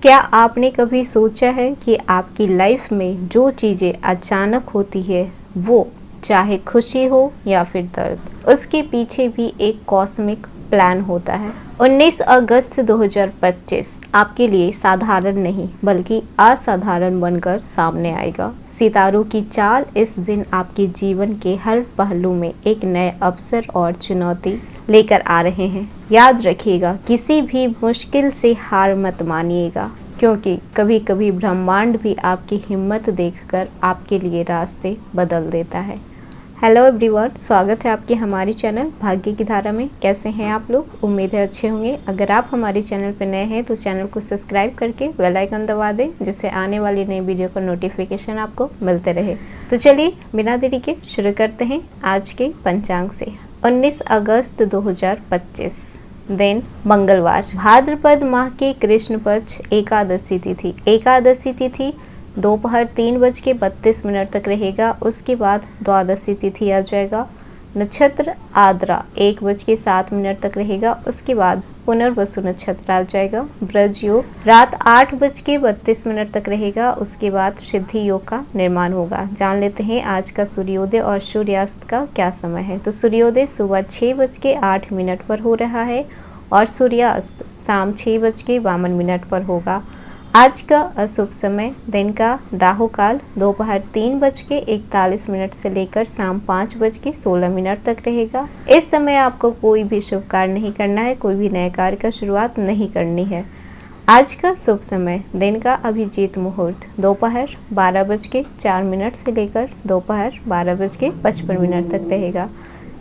क्या आपने कभी सोचा है कि आपकी लाइफ में जो चीज़ें अचानक होती है वो चाहे खुशी हो या फिर दर्द, उसके पीछे भी एक कॉस्मिक प्लान होता है। 19 अगस्त 2025 आपके लिए साधारण नहीं बल्कि असाधारण बनकर सामने आएगा। सितारों की चाल इस दिन आपके जीवन के हर पहलू में एक नए अवसर और चुनौती लेकर आ रहे हैं। याद रखिएगा, किसी भी मुश्किल से हार मत मानिएगा, क्योंकि कभी कभी ब्रह्मांड भी आपकी हिम्मत देखकर आपके लिए रास्ते बदल देता है। हेलो एवरीवन, स्वागत है आपके हमारे चैनल भाग्य की धारा में। कैसे हैं आप लोग? उम्मीद है अच्छे होंगे। अगर आप हमारे चैनल पर नए हैं तो चैनल को सब्सक्राइब करके बेल आइकन दबा दें, जिससे आने वाली नई वीडियो का नोटिफिकेशन आपको मिलते रहे। तो चलिए बिना देरी के शुरू करते हैं आज के पंचांग से। 19 अगस्त 2025 दिन मंगलवार, भाद्रपद माह के कृष्ण पक्ष एकादशी तिथि दोपहर 3:32 तक रहेगा। उसके बाद द्वादशी तिथि आ जाएगा। नक्षत्र आद्रा 1:07 तक रहेगा। उसके बाद पुनर्वसु नक्षत्र आ जाएगा। ब्रज योग रात 8:32 तक रहेगा। उसके बाद सिद्धि योग का निर्माण होगा। जान लेते हैं आज का सूर्योदय और सूर्यास्त का क्या समय है। तो सूर्योदय सुबह 6:08 पर हो रहा है और सूर्यास्त शाम 6:52 पर होगा। आज का अशुभ समय दिन का राहु काल दोपहर 3:41 से लेकर शाम 5:16 तक रहेगा। इस समय आपको कोई भी शुभ कार्य नहीं करना है, कोई भी नए कार्य का शुरुआत नहीं करनी है। आज का शुभ समय दिन का अभिजीत मुहूर्त दोपहर 12:04 से लेकर दोपहर 12:55 तक रहेगा।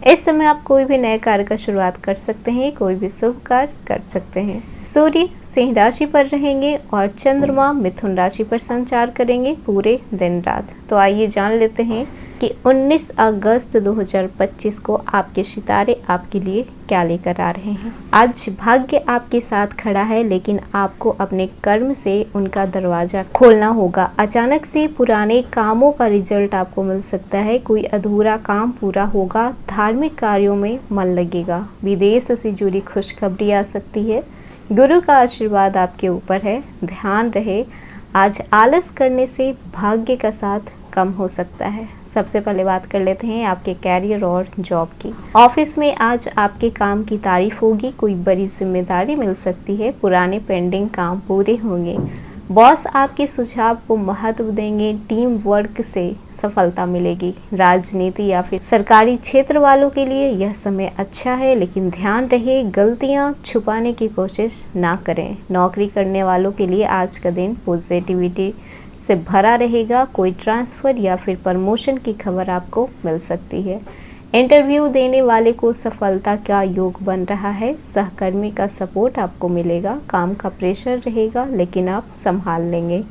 इस समय आप कोई भी नए कार्य का शुरुआत कर सकते हैं, कोई भी शुभ कार्य कर सकते हैं। सूर्य सिंह राशि पर रहेंगे और चंद्रमा मिथुन राशि पर संचार करेंगे पूरे दिन रात। तो आइए जान लेते हैं कि 19 अगस्त 2025 को आपके सितारे आपके लिए क्या लेकर आ रहे हैं। आज भाग्य आपके साथ खड़ा है, लेकिन आपको अपने कर्म से उनका दरवाजा खोलना होगा। अचानक से पुराने कामों का रिजल्ट आपको मिल सकता है। कोई अधूरा काम पूरा होगा। धार्मिक कार्यों में मन लगेगा। विदेश से जुड़ी खुशखबरी आ सकती है। गुरु का आशीर्वाद आपके ऊपर है। ध्यान रहे, आज आलस करने से भाग्य का साथ कम हो सकता है। सबसे पहले बात कर लेते हैं आपके कैरियर और जॉब की। ऑफिस में आज आपके काम की तारीफ होगी। कोई बड़ी जिम्मेदारी मिल सकती है। पुराने पेंडिंग काम पूरे होंगे। बॉस आपके सुझाव को महत्व देंगे। टीम वर्क से सफलता मिलेगी। राजनीति या फिर सरकारी क्षेत्र वालों के लिए यह समय अच्छा है, लेकिन ध्यान रहे गलतियां छुपाने की कोशिश ना करें। नौकरी करने वालों के लिए आज का दिन पॉजिटिविटी से भरा रहेगा। कोई ट्रांसफ़र या फिर प्रमोशन की खबर आपको मिल सकती है। इंटरव्यू देने वाले को सफलता का योग बन रहा है। सहकर्मी का सपोर्ट आपको मिलेगा। काम का प्रेशर रहेगा, लेकिन आप संभाल लेंगे।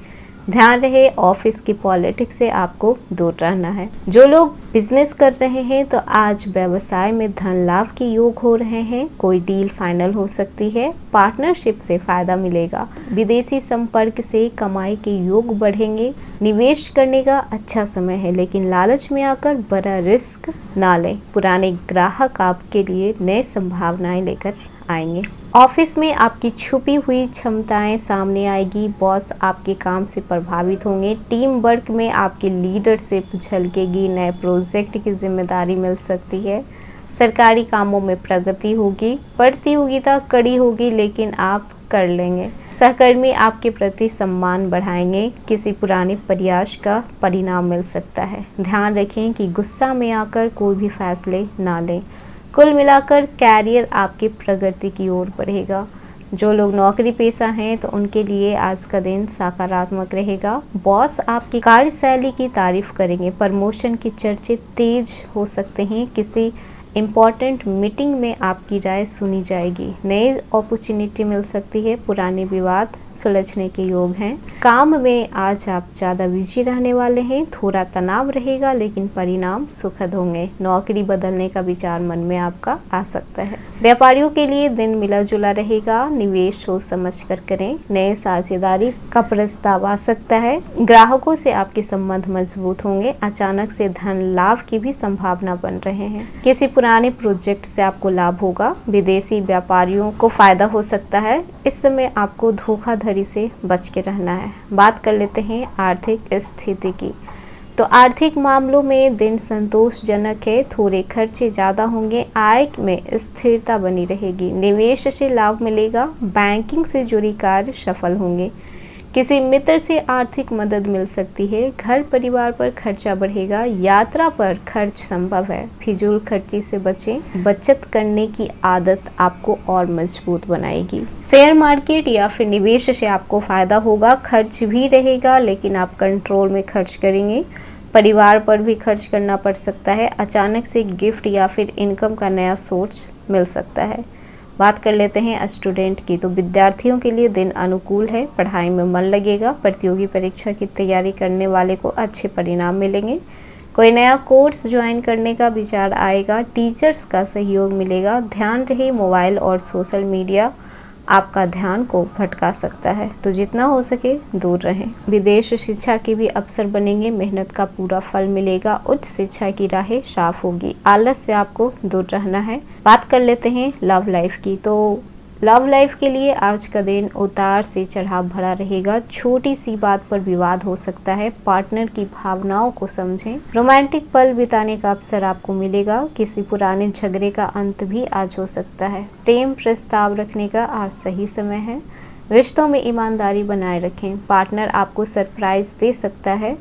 ध्यान रहे ऑफिस की पॉलिटिक्स से आपको दूर रहना है। जो लोग बिजनेस कर रहे हैं तो आज व्यवसाय में धन लाभ के योग हो रहे हैं। कोई डील फाइनल हो सकती है। पार्टनरशिप से फायदा मिलेगा। विदेशी संपर्क से कमाई के योग बढ़ेंगे। निवेश करने का अच्छा समय है, लेकिन लालच में आकर बड़ा रिस्क ना लें। पुराने ग्राहक आपके लिए नए संभावनाएं लेकर आएंगे। ऑफिस में आपकी छुपी हुई क्षमताएं सामने आएगी। बॉस आपके काम से प्रभावित होंगे। टीम वर्क में आपकी लीडरशिप झलकेगी। नए प्रोजेक्ट की जिम्मेदारी मिल सकती है। सरकारी कामों में प्रगति होगी। प्रतियोगिता कड़ी होगी, लेकिन आप कर लेंगे। सहकर्मी आपके प्रति सम्मान बढ़ाएंगे। किसी पुराने प्रयास का परिणाम मिल सकता है। ध्यान रखें कि गुस्सा में आकर कोई भी फैसले ना लें। कुल मिलाकर कैरियर आपकी प्रगति की ओर बढ़ेगा। जो लोग नौकरी पेशा हैं तो उनके लिए आज का दिन सकारात्मक रहेगा। बॉस आपकी कार्यशैली की तारीफ करेंगे। प्रमोशन की चर्चे तेज हो सकते हैं। किसी इम्पॉर्टेंट मीटिंग में आपकी राय सुनी जाएगी। नई अपॉर्चुनिटी मिल सकती है। पुराने विवाद सुलझने के योग हैं। काम में आज आप ज़्यादा बिजी रहने वाले हैं। थोड़ा तनाव रहेगा, लेकिन परिणाम सुखद होंगे। नौकरी बदलने का विचार मन में आपका आ सकता है। व्यापारियों के लिए दिन मिला जुला रहेगा, निवेश सोच समझ कर करें। नए साझेदारी का प्रस्ताव आ सकता है। ग्राहकों से आपके संबंध मजबूत होंगे। अचानक से धन लाभ की भी संभावना बन रहे हैं। किसी पुराने प्रोजेक्ट से आपको लाभ होगा। विदेशी व्यापारियों को फायदा हो सकता है। इस समय आपको धोखाधड़ी से बच के रहना है। बात कर लेते हैं आर्थिक स्थिति की। तो आर्थिक मामलों में दिन संतोषजनक है। थोड़े खर्चे ज़्यादा होंगे। आय में स्थिरता बनी रहेगी। निवेश से लाभ मिलेगा। बैंकिंग से जुड़ी कार्य सफल होंगे। किसी मित्र से आर्थिक मदद मिल सकती है। घर परिवार पर खर्चा बढ़ेगा। यात्रा पर खर्च संभव है। फिजूल खर्ची से बचें। बचत करने की आदत आपको और मजबूत बनाएगी। शेयर मार्केट या फिर निवेश से आपको फायदा होगा। खर्च भी रहेगा लेकिन आप कंट्रोल में खर्च करेंगे। परिवार पर भी खर्च करना पड़ सकता है। अचानक से गिफ्ट या फिर इनकम का नया सोर्स मिल सकता है। बात कर लेते हैं स्टूडेंट की। तो विद्यार्थियों के लिए दिन अनुकूल है। पढ़ाई में मन लगेगा। प्रतियोगी परीक्षा की तैयारी करने वाले को अच्छे परिणाम मिलेंगे। कोई नया कोर्स ज्वाइन करने का विचार आएगा। टीचर्स का सहयोग मिलेगा। ध्यान रहे मोबाइल और सोशल मीडिया आपका ध्यान को भटका सकता है, तो जितना हो सके दूर रहें। विदेश शिक्षा के भी अवसर बनेंगे। मेहनत का पूरा फल मिलेगा। उच्च शिक्षा की राहें साफ होगी। आलस से आपको दूर रहना है। बात कर लेते हैं लव लाइफ की। तो लव लाइफ के लिए आज का दिन उतार से चढ़ाव भरा रहेगा। छोटी सी बात पर विवाद हो सकता है। पार्टनर की भावनाओं को समझें। रोमांटिक पल बिताने का अवसर आपको मिलेगा। किसी पुराने झगड़े का अंत भी आज हो सकता है। प्रेम प्रस्ताव रखने का आज सही समय है। रिश्तों में ईमानदारी बनाए रखें। पार्टनर आपको सरप्राइज दे सकता है।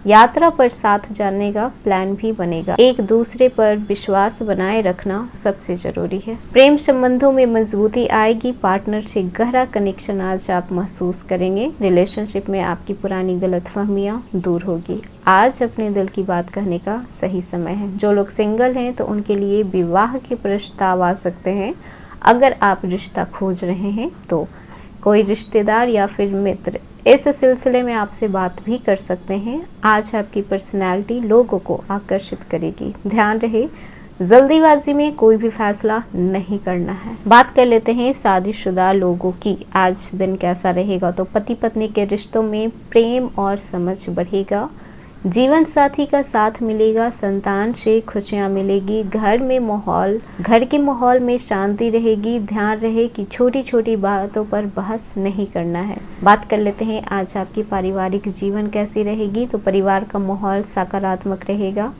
यात्रा पर साथ जाने का प्लान भी बनेगा। एक दूसरे पर विश्वास बनाए रखना सबसे जरूरी है। प्रेम संबंधों में मजबूती आएगी। पार्टनर से गहरा कनेक्शन आज आप महसूस करेंगे। रिलेशनशिप में आपकी पुरानी गलतफहमियां दूर होगी। आज अपने दिल की बात कहने का सही समय है। जो लोग सिंगल हैं तो उनके लिए विवाह के प्रस्ताव आ सकते हैं। अगर आप रिश्ता खोज रहे हैं तो कोई रिश्तेदार या फिर मित्र इस सिलसिले में आपसे बात भी कर सकते हैं। आज आपकी पर्सनैलिटी लोगों को आकर्षित करेगी। ध्यान रहे जल्दीबाजी में कोई भी फैसला नहीं करना है। बात कर लेते हैं शादीशुदा लोगों की। आज दिन कैसा रहेगा। तो पति पत्नी के रिश्तों में प्रेम और समझ बढ़ेगा। जीवन साथी का साथ मिलेगा। संतान से खुशियां मिलेगी। घर के माहौल में शांति रहेगी। ध्यान रहे कि छोटी छोटी बातों पर बहस नहीं करना है। बात कर लेते हैं आज आपकी पारिवारिक जीवन कैसी रहेगी। तो परिवार का माहौल सकारात्मक रहेगा।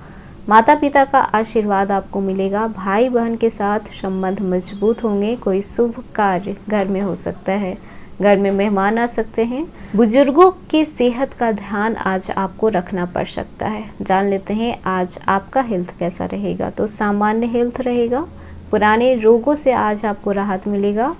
माता पिता का आशीर्वाद आपको मिलेगा। भाई बहन के साथ संबंध मजबूत होंगे। कोई शुभ कार्य घर में हो सकता है। घर में मेहमान आ सकते हैं। बुजुर्गों की सेहत का ध्यान आज आपको रखना पड़ सकता है। जान लेते हैं आज आपका हेल्थ कैसा रहेगा। तो सामान्य हेल्थ रहेगा। पुराने रोगों से आज आपको राहत मिलेगा।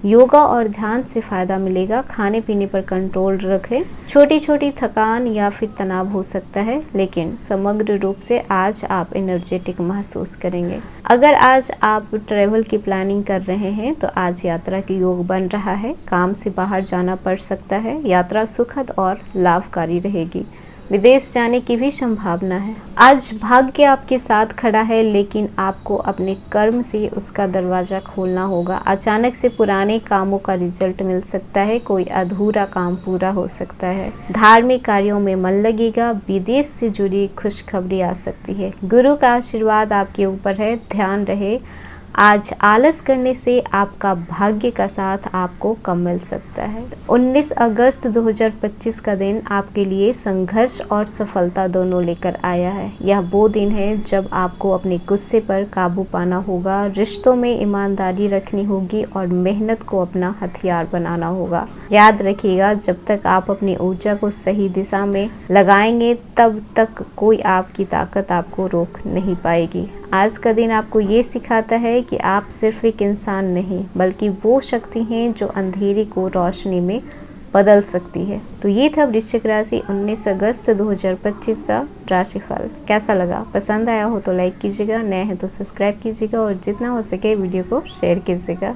योगा और ध्यान से फायदा मिलेगा। खाने पीने पर कंट्रोल रखें। छोटी छोटी थकान या फिर तनाव हो सकता है लेकिन समग्र रूप से आज आप एनर्जेटिक महसूस करेंगे। अगर आज आप ट्रैवल की प्लानिंग कर रहे हैं तो आज यात्रा की योग बन रहा है। काम से बाहर जाना पड़ सकता है। यात्रा सुखद और लाभकारी रहेगी। विदेश जाने की भी संभावना है। आज भाग्य आपके साथ खड़ा है लेकिन आपको अपने कर्म से उसका दरवाजा खोलना होगा। अचानक से पुराने कामों का रिजल्ट मिल सकता है। कोई अधूरा काम पूरा हो सकता है। धार्मिक कार्यों में मन लगेगा। विदेश से जुड़ी खुशखबरी आ सकती है। गुरु का आशीर्वाद आपके ऊपर है। ध्यान रहे आज आलस करने से आपका भाग्य का साथ आपको कम मिल सकता है। 19 अगस्त 2025 का दिन आपके लिए संघर्ष और सफलता दोनों लेकर आया है। यह वो दिन है जब आपको अपने गुस्से पर काबू पाना होगा। रिश्तों में ईमानदारी रखनी होगी और मेहनत को अपना हथियार बनाना होगा। याद रखिएगा जब तक आप अपनी ऊर्जा को सही दिशा में लगाएंगे तब तक कोई आपकी ताकत आपको रोक नहीं पाएगी। आज का दिन आपको ये सिखाता है कि आप सिर्फ एक इंसान नहीं बल्कि वो शक्ति हैं जो अंधेरे को रोशनी में बदल सकती है। तो ये था वृश्चिक राशि 19 अगस्त 2025 का राशिफल। कैसा लगा? पसंद आया हो तो लाइक कीजिएगा। नए हैं तो सब्सक्राइब कीजिएगा और जितना हो सके वीडियो को शेयर कीजिएगा।